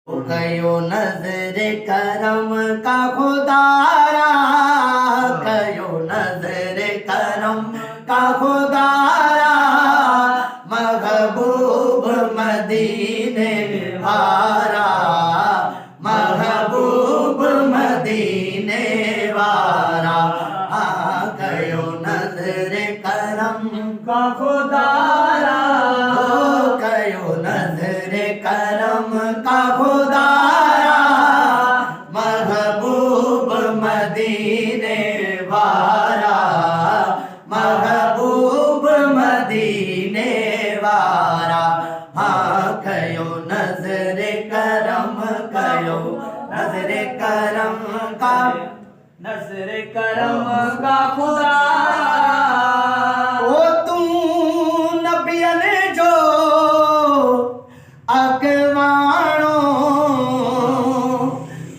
कयो नजर करम का खुदारा, कयो नजर करम का खुदारा, महबूब मदीने वारा, महबूब मदीने वारा। कयो नजर करम का खुदारा, कयो नजर करम का खुदारा, महबूब मदीने वारा, महबूब मदीने वारा। कयो नजर करम, कयो नजर करम का, नजर करम का खुदारा। ओ तू नबियन जो अगवाणो,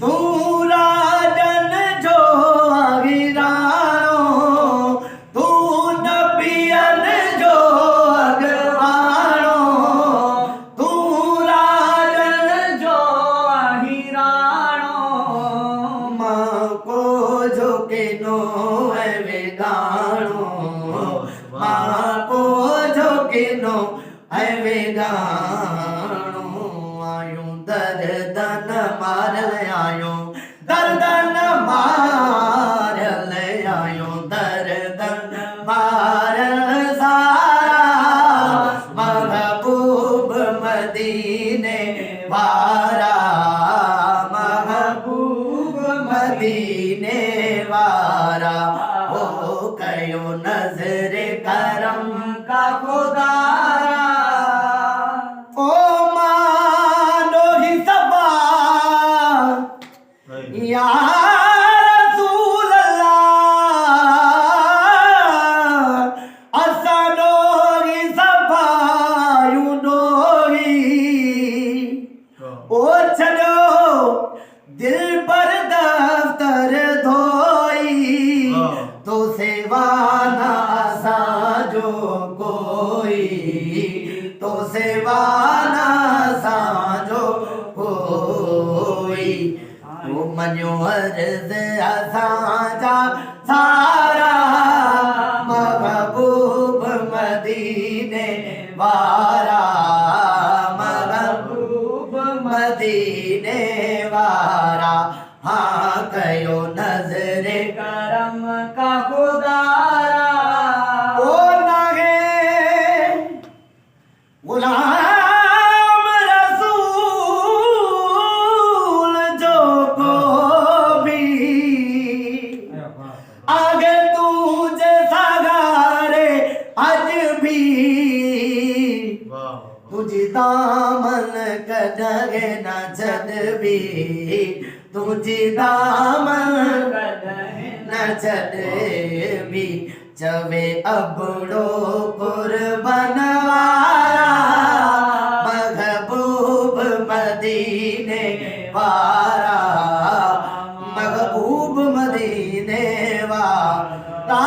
तू राजन जो वीराणो, तू नबियन जो अगवाणो, तू राजन जो वीराणो। मां को झुके नो है वेगाणो, मां को झुके नो है वेगाणो। आयूं दर्दन मार आयूं, दर्दन मार आयूं, दर्दन मार सारा, महबूब मदीने वारा, महबूब मदीने वारा। ओ कयो नजर करम का खुदारा। ओ मानो ही सबा या रसूल अल्लाह, असानो ही सबा यूं डोही। ओ छड़ो दिल पर दफ्तर धोई, तो सेवाना साजो कोई, तो सेवाना साजो कोई। वो मनो अर्ज असांजा सारा, महबूब मदीने वारा, महबूब मदीने वारा। कयो नजर करम का खुदारा। ओ नागे गुलाम रसूल जो को भी, आगे तुझे सगारे आज भी, तुझी दामन कदगे न छड़ भी, तुझी दामन कदगे न छड़ भी। चवे अबड़ो कुर्बान वारा, महबूब मदीने वारा, महबूब मदीने वारा।